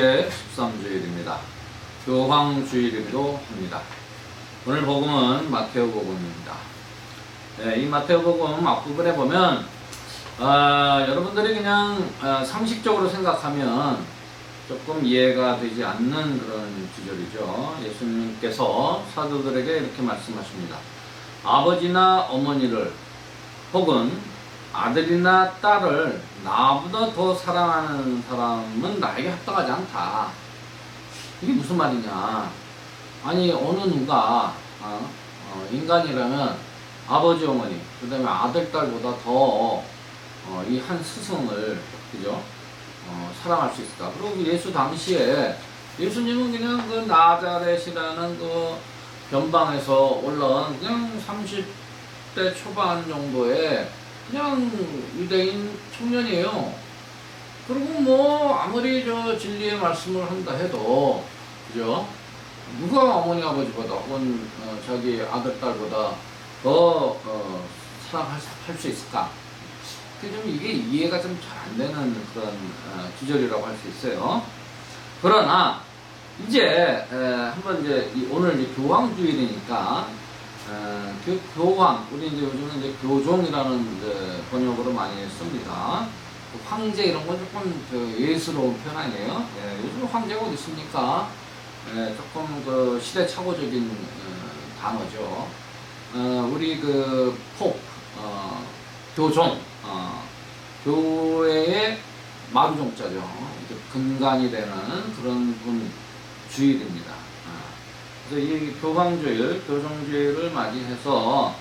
제 13주일입니다. 교황주일이기도 합니다. 오늘 복음은 마테오 복음입니다. 네, 이 마테오 복음 앞부분에 보면 여러분들이 그냥 상식적으로 생각하면 조금 이해가 되지 않는 그런 구절이죠. 예수님께서 사도들에게 이렇게 말씀하십니다. 아버지나 어머니를 혹은 아들이나 딸을 나보다 더 사랑하는 사람은 나에게 합당하지 않다. 이게 무슨 말이냐. 아니 어느 누가 인간이라면 아버지 어머니 그 다음에 아들 딸보다 더 이 한 스승을 그죠? 사랑할 수 있을까. 그리고 예수 당시에 예수님은 그냥 그 나자렛이라는 그 변방에서 올라온 그냥 30대 초반 정도의 그냥 유대인 청년이에요. 그리고 뭐 아무리 저 진리의 말씀을 한다 해도 그죠? 누가 어머니 아버지보다 혹은 자기 아들 딸보다 더 사랑할 수 있을까? 좀 이게 이해가 좀 잘 안 되는 그런 구절이라고 할 수 있어요. 그러나 이제 한번 이제 오늘 이제 교황주일이니까 교황 우리 이제 요즘은 이제 교종이라는 이제 번역으로 많이 씁니다. 황제 이런 건 조금 예스러운 표현 아니에요? 예, 요즘 황제가 어디 있습니까? 조금 그 시대착오적인 단어죠. 우리 그 폭 교종 교회의 마루종자죠. 근간이 되는 그런 분 주일입니다. 그래서 이 교황주일, 교종주일을 맞이해서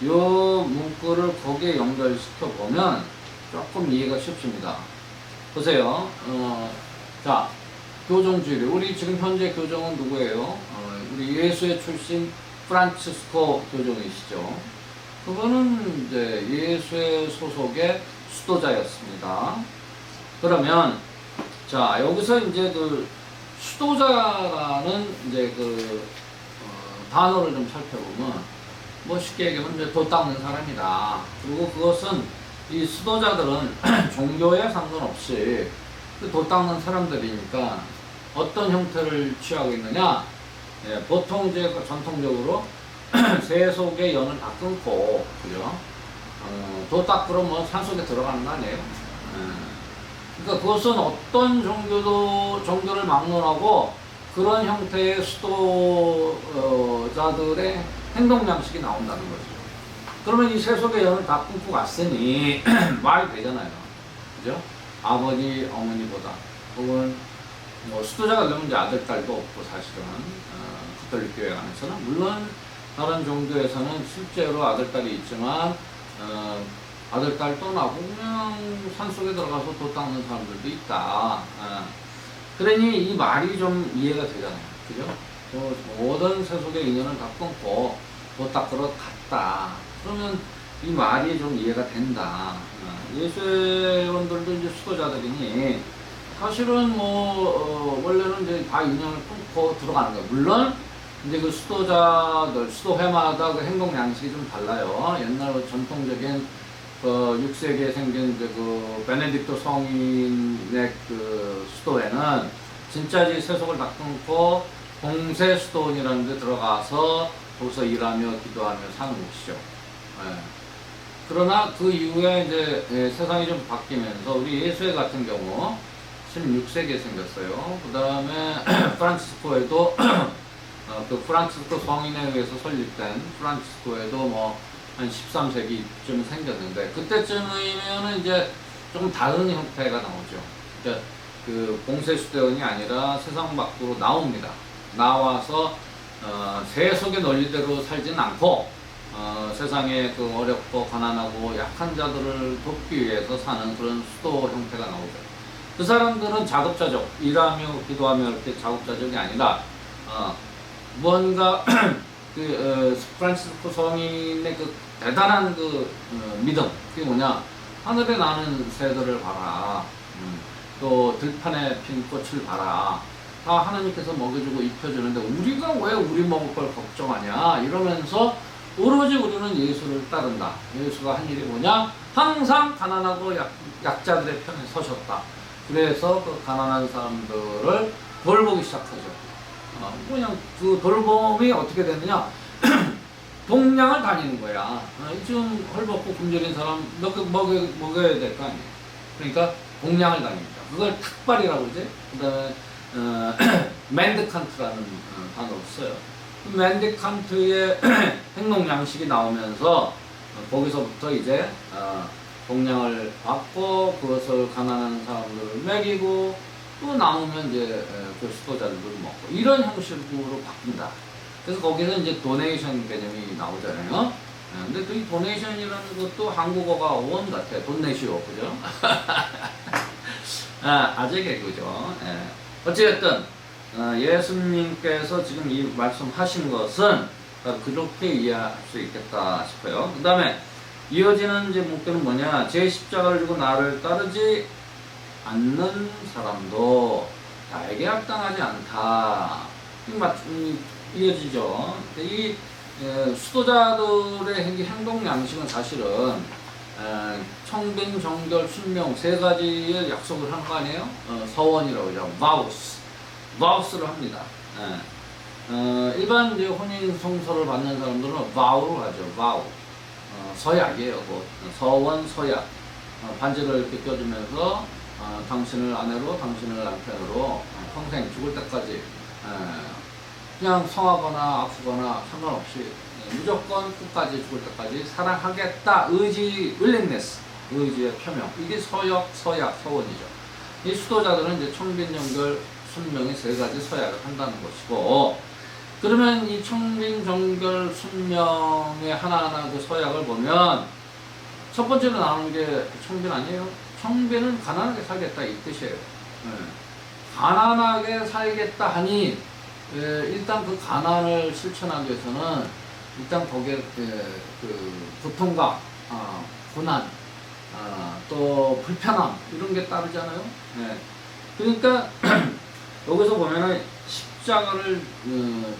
이 문구를 거기에 연결시켜 보면 조금 이해가 쉽습니다. 보세요. 자, 교종주일. 우리 지금 현재 교종은 누구예요? 우리 예수의 출신 프란치스코 교종이시죠. 그거는 이제 예수의 소속의 수도자였습니다. 그러면 자 여기서 이제 그 수도자라는 이제 그 단어를 좀 살펴보면 뭐 쉽게 얘기하면 이제 도 닦는 사람이다. 그리고 그것은 이 수도자들은 종교에 상관없이 그 도 닦는 사람들이니까 어떤 형태를 취하고 있느냐? 예, 보통 이제 전통적으로 세속의 연을 다 끊고 그죠? 도 닦으러 뭐 산속에 들어가는 거 아니에요? 그러니까 그것은 어떤 종교를 막론하고 그런 형태의 수도자들의 행동 양식이 나온다는 거죠. 그러면 이 세속의 연을 다 끊고 갔으니 말이 되잖아요. 그죠? 아버지, 어머니보다 혹은 뭐 수도자가 되면 이제 아들, 딸도 없고 사실은 가톨릭 교회 안에서는 물론 다른 종교에서는 실제로 아들, 딸이 있지만 아들, 딸 떠나고 그냥 산속에 들어가서 도 닦는 사람들도 있다. 그러니 이 말이 좀 이해가 되잖아요. 그죠? 모든 세속의 인연을 다 끊고 도 닦으러 갔다. 그러면 이 말이 좀 이해가 된다. 예수회원들도 이제 수도자들이니 사실은 뭐 원래는 이제 다 인연을 끊고 들어가는 거예요. 물론 이제 그 수도자들, 수도회마다 그 행동 양식이 좀 달라요. 옛날 전통적인 6세기에 생긴 이제 그 베네딕토 성인의 그 수도회는 진짜 이제 세속을 다 끊고 공세 수도원이라는 데 들어가서 거기서 일하며 기도하며 사는 곳이죠. 예. 그러나 그 이후에 이제 세상이 좀 바뀌면서 우리 예수회 같은 경우 16세기에 생겼어요. 그 다음에 프란치스코에도 그 프란치스코 성인에 의해서 설립된 프란치스코에도 뭐 한 13세기쯤 생겼는데 그때쯤이면은 이제 조금 다른 형태가 나오죠. 그러니까 그 공세수대원이 아니라 세상 밖으로 나옵니다. 나와서 세속의 논리대로 살지는 않고 세상에 그 어렵고 가난하고 약한 자들을 돕기 위해서 사는 그런 수도 형태가 나오죠. 그 사람들은 자급자족, 일하며 기도하며 이렇게 자급자족이 아니라 뭔가 프란치스코 성인의 그 대단한 그 믿음, 그게 뭐냐? 하늘에 나는 새들을 봐라. 또 들판에 핀 꽃을 봐라. 다 하나님께서 먹여주고 입혀주는데 우리가 왜 우리 먹을 걸 걱정하냐? 이러면서 오로지 우리는 예수를 따른다. 예수가 한 일이 뭐냐? 항상 가난하고 약자들의 편에 서셨다. 그래서 그 가난한 사람들을 돌보기 시작하죠. 그냥 그 돌봄이 어떻게 되느냐? 동량을 다니는 거야. 좀 헐벗고 굶주린 사람 몇 개 먹여야 될 거 아니에요. 그러니까 동량을 다닙니다. 그걸 탁발이라고 그러지. 그다음에 맨드칸트라는 단어를 써요. 그 맨드칸트의 행동 양식이 나오면서 거기서부터 이제 동량을 받고 그것을 가난한 사람들을 먹이고 또 남으면 이제 그 수도자들도 먹고 이런 형식으로 바뀐다. 그래서 거기서 이제 도네이션 개념이 나오잖아요. 근데 또 이 도네이션이라는 것도 한국어가 어원 같아. 돈 내시오, 그죠? 아재 개그죠. 어쨌든 예수님께서 지금 이 말씀하신 것은 그렇게 이해할 수 있겠다 싶어요. 그 다음에 이어지는 이제 목표는 뭐냐? 제 십자가를 지고 나를 따르지 않는 사람도 나에게 합당하지 않다. 이어지죠. 이 수도자들의 행동 양식은 사실은 청빙, 정결, 순명 세 가지의 약속을 한 거 아니에요? 서원이라고 하죠. 바우스를 합니다. 일반 이제 혼인 성서를 받는 사람들은 바우로 하죠. 바우. 서약이에요. 서원, 서약. 반지를 이렇게 껴주면서 당신을 아내로, 당신을 남편으로 평생 죽을 때까지 그냥 성하거나 아프거나 상관없이 무조건 끝까지 죽을 때까지 사랑하겠다. willingness, 의지의 표명. 이게 서약, 서원이죠. 이 수도자들은 이제 청빈, 정결, 순명의 세 가지 서약을 한다는 것이고, 그러면 이 청빈, 정결, 순명의 하나하나 그 서약을 보면 첫 번째로 나오는 게 청빈 아니에요? 청빈은 가난하게 살겠다 이 뜻이에요. 가난하게 살겠다 하니 일단 그 가난을 실천하기 위해서는 일단 거기에 그 고통과 고난 또 불편함 이런 게 따르잖아요. 그러니까 여기서 보면은 십자가를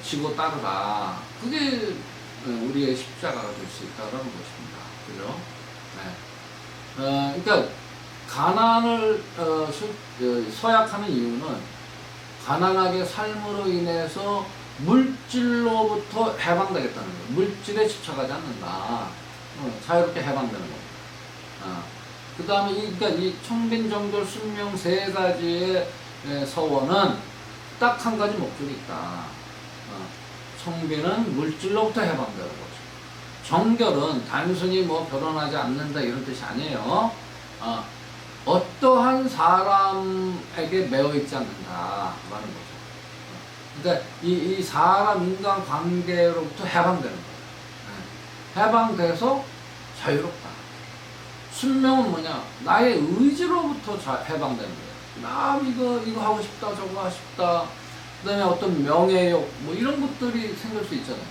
지고 따르라. 그게 우리의 십자가가 될 수 있다는 것입니다. 그죠? 그러니까 가난을 서약하는 이유는 가난하게 삶으로 인해서 물질로부터 해방되겠다는 거예요. 물질에 집착하지 않는다. 자유롭게 해방되는 겁니다. 그 다음에 그러니까 이 청빈, 정결, 순명 세 가지의 서원은 딱 한 가지 목적이 있다. 청빈은 물질로부터 해방되는 거죠. 정결은 단순히 뭐 결혼하지 않는다 이런 뜻이 아니에요. 어떠한 사람에게 매여 있지 않는다라는 거죠. 그러니까 이 사람 인간 관계로부터 해방되는 거예요. 해방돼서 자유롭다. 순명은 뭐냐? 나의 의지로부터 해방되는 거예요. 나 이거 하고 싶다, 저거 하고 싶다. 그다음에 어떤 명예욕 뭐 이런 것들이 생길 수 있잖아요.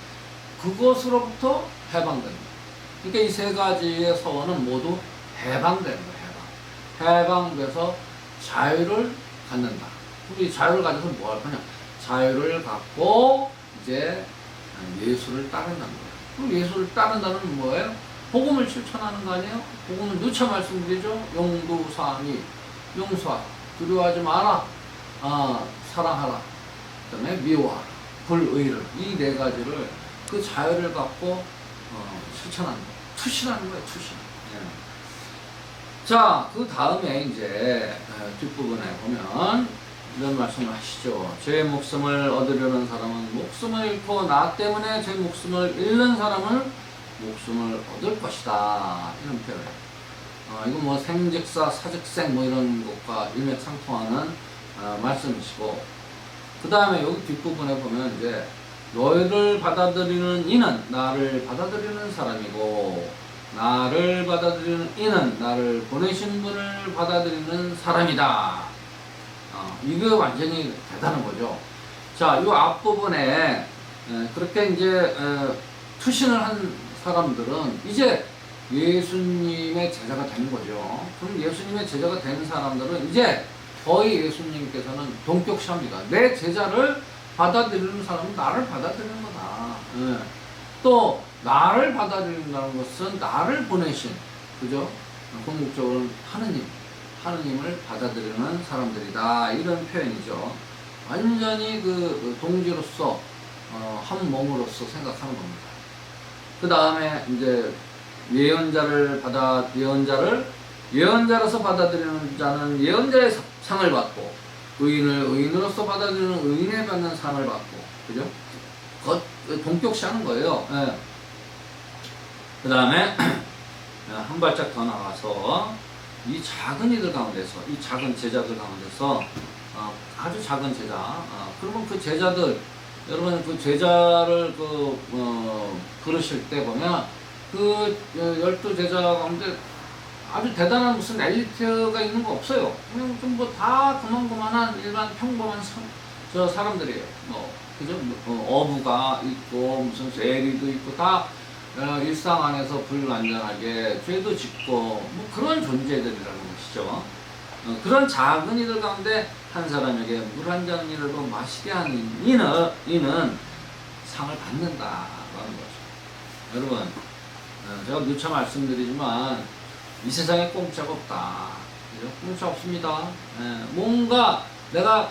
그것으로부터 해방되는 거예요. 그러니까 이 세 가지의 서원은 모두 해방되는 거예요. 해방돼서 자유를 갖는다. 우리 자유를 가져서 뭐 할 거냐? 자유를 갖고 이제 예수를 따른다는 거예요. 그럼 예수를 따른다는 뭐예요? 복음을 실천하는 거 아니에요? 복음은 누차 말씀드리죠. 용도사함이 용서하라, 두려워하지 마라, 사랑하라, 그 다음에 미워하라, 불의를 이 네 가지를 그 자유를 갖고 실천하는 거예요. 투신하는 거예요. 투신. 자, 그 다음에 이제 뒷부분에 보면 이런 말씀을 하시죠. 제 목숨을 얻으려는 사람은 목숨을 잃고 나 때문에 제 목숨을 잃는 사람은 목숨을 얻을 것이다. 이런 표현이에요. 이거 뭐 생즉사, 사즉생 뭐 이런 것과 일맥상통하는 말씀이시고, 그 다음에 여기 뒷부분에 보면 이제 너희를 받아들이는 이는 나를 받아들이는 사람이고 나를 받아들이는 이는 나를 보내신 분을 받아들이는 사람이다. 이게 완전히 대단한 거죠. 자, 이 앞부분에 그렇게 이제 투신을 한 사람들은 이제 예수님의 제자가 되는 거죠. 그럼 예수님의 제자가 된 사람들은 이제 거의 예수님께서는 동격시합니다. 내 제자를 받아들이는 사람은 나를 받아들이는 거다. 또 나를 받아들인다는 것은 나를 보내신, 그죠? 궁극적으로는 하느님, 하느님을 받아들이는 사람들이다. 이런 표현이죠. 완전히 그 동지로서 한 몸으로서 생각하는 겁니다. 그 다음에 이제 예언자로서 받아들이는 자는 예언자의 상을 받고, 의인을 의인으로서 받아들이는 의인에 받는 상을 받고, 그죠? 동격시하는 거예요. 예. 그 다음에 한 발짝 더 나가서 이 작은 이들 가운데서, 이 작은 제자들 가운데서 아주 작은 제자, 그러면 그 제자들, 여러분 그 제자를 부르실 때 보면 그 12제자 가운데 아주 대단한 무슨 엘리트가 있는 거 없어요. 그냥 좀 뭐 다 그만한 일반 평범한 사람들이에요. 그죠? 어부가 있고 무슨 세리도 있고 다 일상 안에서 불완전하게 죄도 짓고 뭐 그런 존재들이라는 것이죠. 그런 작은 이들 가운데 한 사람에게 물 한 잔이라도 마시게 하는 이는 상을 받는다라는 거죠. 여러분, 제가 누차 말씀드리지만 이 세상에 공짜가 없다. 그죠? 공짜 없습니다. 뭔가 내가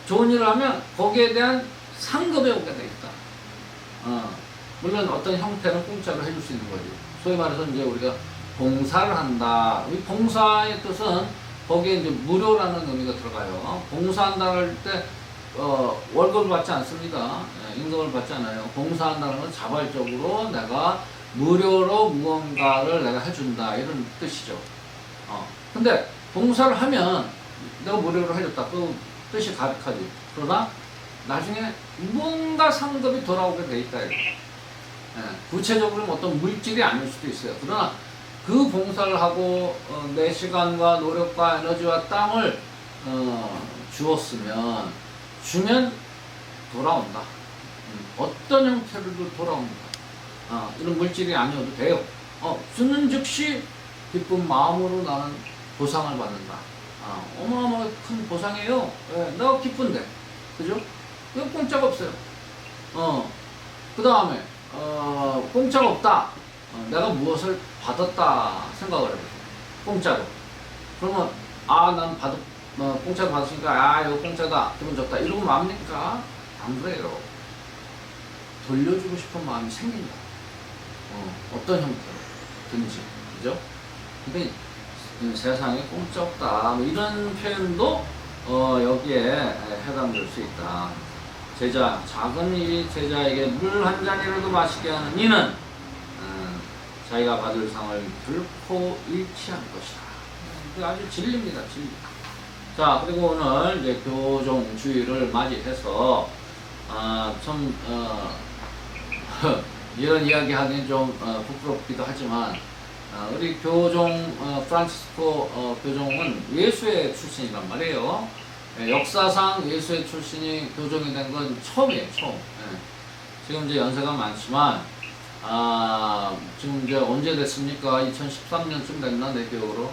좋은 일을 하면 거기에 대한 상급이 오게 돼 있다. 물론 어떤 형태는 공짜로 해줄 수 있는 거죠. 소위 말해서 이제 우리가 봉사를 한다. 이 봉사의 뜻은 거기에 이제 무료라는 의미가 들어가요. 봉사한다고 할 때 월급을 받지 않습니다. 임금을 받지 않아요. 봉사한다는 건 자발적으로 내가 무료로 무언가를 내가 해준다 이런 뜻이죠. 근데 봉사를 하면 내가 무료로 해줬다 그 뜻이 가득하지. 그러나 나중에 뭔가 상급이 돌아오게 돼 있다. 구체적으로 어떤 물질이 아닐 수도 있어요. 그러나 그 봉사를 하고 내 시간과 노력과 에너지와 땀을 주면 돌아온다. 어떤 형태로도 돌아옵니다. 이런 물질이 아니어도 돼요. 주는 즉시 기쁜 마음으로 나는 보상을 받는다. 어마어마하게 큰 보상이에요. 내가 기쁜데. 그죠? 이거 공짜가 없어요. 그 다음에, 공짜가 없다. 내가 무엇을 받았다 생각을 해보세요. 공짜로. 그러면, 난 공짜로 받았으니까, 이거 공짜다. 기분 좋다. 이러고 맙니까? 안 그래요. 돌려주고 싶은 마음이 생긴다. 어떤 형태로든지. 그죠? 근데 세상에 공짜 없다. 뭐 이런 표현도 여기에 해당될 수 있다. 작은 이 제자에게 물 한 잔이라도 마시게 하는 이는 자기가 받을 상을 결코 잃지 않을 것이다. 아주 진리입니다, 진리. 자, 그리고 오늘 이제 교종주의를 맞이해서 이런 이야기 하기는 좀 부끄럽기도 하지만 우리 프란치스코 교종은 예수의 출신이란 말이에요. 역사상 예수의 출신이 교종이 된 건 처음이에요, 처음. 지금 이제 연세가 많지만, 지금 이제 언제 됐습니까? 2013년쯤 됐나, 내 기억으로.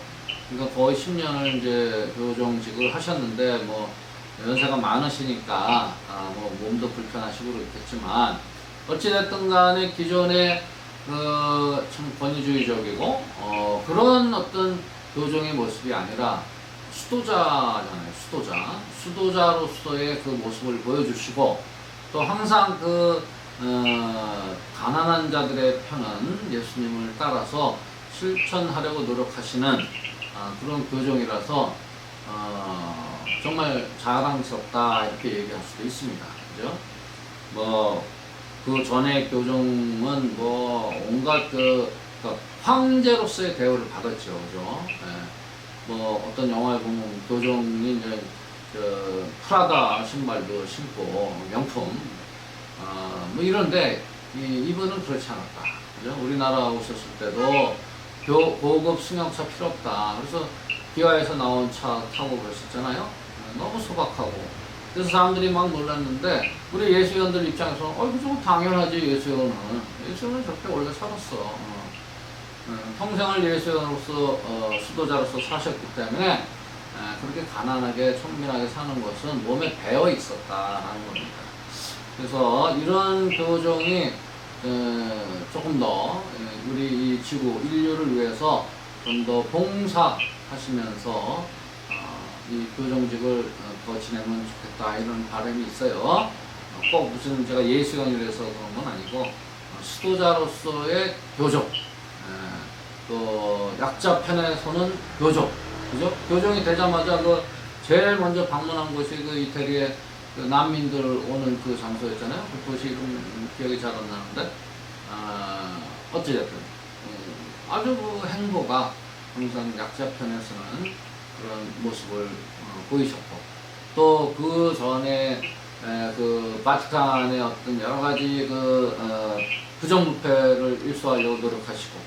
그러니까 거의 10년을 이제 교종직을 하셨는데, 뭐, 연세가 많으시니까, 뭐, 몸도 불편하시고 그렇겠지만, 어찌됐든 간에 기존에, 참 권위주의적이고, 그런 어떤 교종의 모습이 아니라, 수도자잖아요, 수도자로서의 그 모습을 보여주시고, 또 항상 가난한 자들의 편은 예수님을 따라서 실천하려고 노력하시는 그런 교종이라서 정말 자랑스럽다 이렇게 얘기할 수도 있습니다. 그죠? 그 전에 교종은 온갖 황제로서의 대우를 받았죠. 그죠? 어떤 영화에 보면 교종이 이제 프라다 신발도 신고 명품 뭐 이런데 이분은 그렇지 않았다. 그죠? 우리나라 오셨을 때도 고급 승용차 필요 없다. 그래서 기아에서 나온 차 타고 그러셨잖아요. 너무 소박하고. 그래서 사람들이 막 놀랐는데 우리 예수연들 입장에서 그거 당연하지. 예수연은 저렇게 원래 살았어. 평생을 예수연으로서 수도자로서 사셨기 때문에 그렇게 가난하게 천민하게 사는 것은 몸에 배어 있었다라는 겁니다. 그래서 이런 교종이 조금 더 우리 이 지구 인류를 위해서 좀 더 하시면서 이 교정직을 더 지내면 좋겠다 이런 바람이 있어요. 꼭 무슨 제가 예수 강의를 해서 그런 건 아니고 수도자로서의 교정, 또 약자 편에 서는 교정, 그죠? 교정이 되자마자 그 제일 먼저 방문한 곳이 그 이태리의 그 난민들 오는 그 장소였잖아요. 그곳이 기억이 잘 안 나는데 어찌됐든 아주 그 행보가 항상 약자 편에 서는 그런 모습을 보이셨고, 또 그 전에 그 바티칸의 어떤 여러 가지 그 부정부패를 일소하려고 노력하시고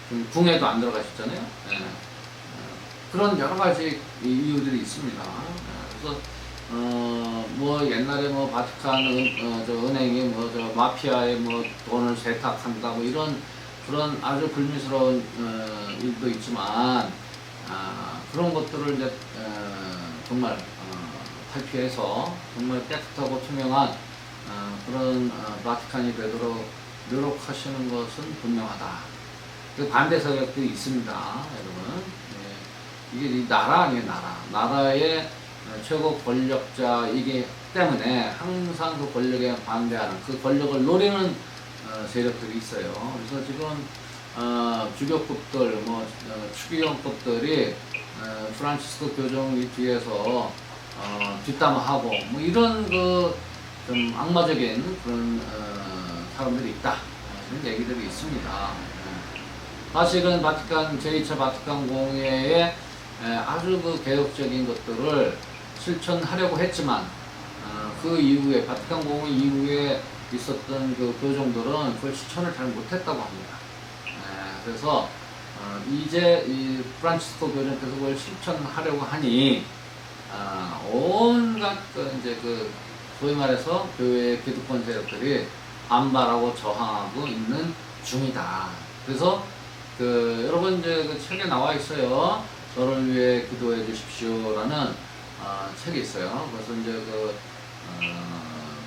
좀 궁에도 안 들어가셨잖아요. 그런 여러 가지 이유들이 있습니다. 그래서 뭐 옛날에 뭐 바티칸 저 은행이 뭐 저 마피아의 뭐 돈을 세탁한다 뭐 이런 그런 아주 불미스러운 일도 있지만 그런 것들을 이제 정말 탈피해서 정말 깨끗하고 투명한 그런 바티칸이 되도록 노력하시는 것은 분명하다. 그 반대 세력도 있습니다, 여러분. 이게 이 나라 아니에요, 나라. 나라의 최고 권력자이기 때문에 항상 그 권력에 반대하는, 그 권력을 노리는 세력들이 있어요. 그래서 지금 주교급들, 뭐 추기경급들이 프란치스코 교정 뒤에서 뒷담화하고 뭐 이런 그 좀 악마적인 그런 사람들이 있다, 이런 얘기들이 있습니다. 사실은 바티칸 제2차 바티칸 공회에 아주 그 개혁적인 것들을 실천하려고 했지만 그 이후에 바티칸 공회 이후에 있었던 그 교정들은 그걸 실천을 잘 못했다고 합니다. 그래서 이제 이 프란치스코 교정께서 그걸 실천하려고 하니 온갖 이제 그 소위 말해서 교회의 기득권 세력들이 반발하고 저항하고 있는 중이다. 그래서 그 여러분 이제 그 책에 나와 있어요. 저를 위해 기도해 주십시오라는 책이 있어요. 그래서 이제 그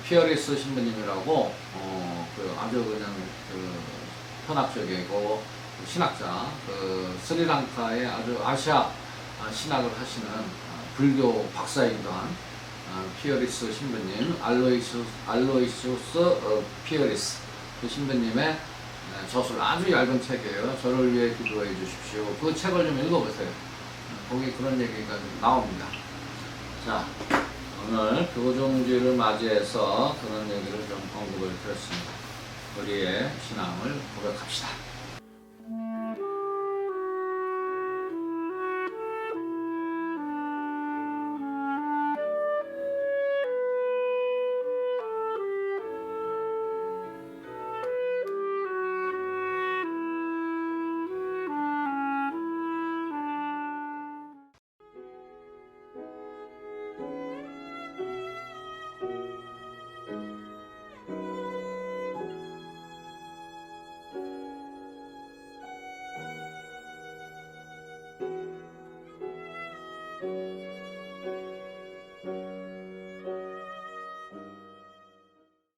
피어리스 신부님이라고 그 아주 그냥 그 현학적이고 신학자, 그 스리랑카의 아주 아시아 신학을 하시는 불교 박사이기도 한 피어리스 신부님, 알로이시우스 피어리스 그 신부님의 저술 아주 얇은 책이에요. 저를 위해 기도해 주십시오. 그 책을 좀 읽어보세요. 거기 그런 얘기가 좀 나옵니다. 자, 오늘 교정주의를 맞이해서 그런 얘기를 좀 언급을 드렸습니다. 우리의 신앙을 고백합시다.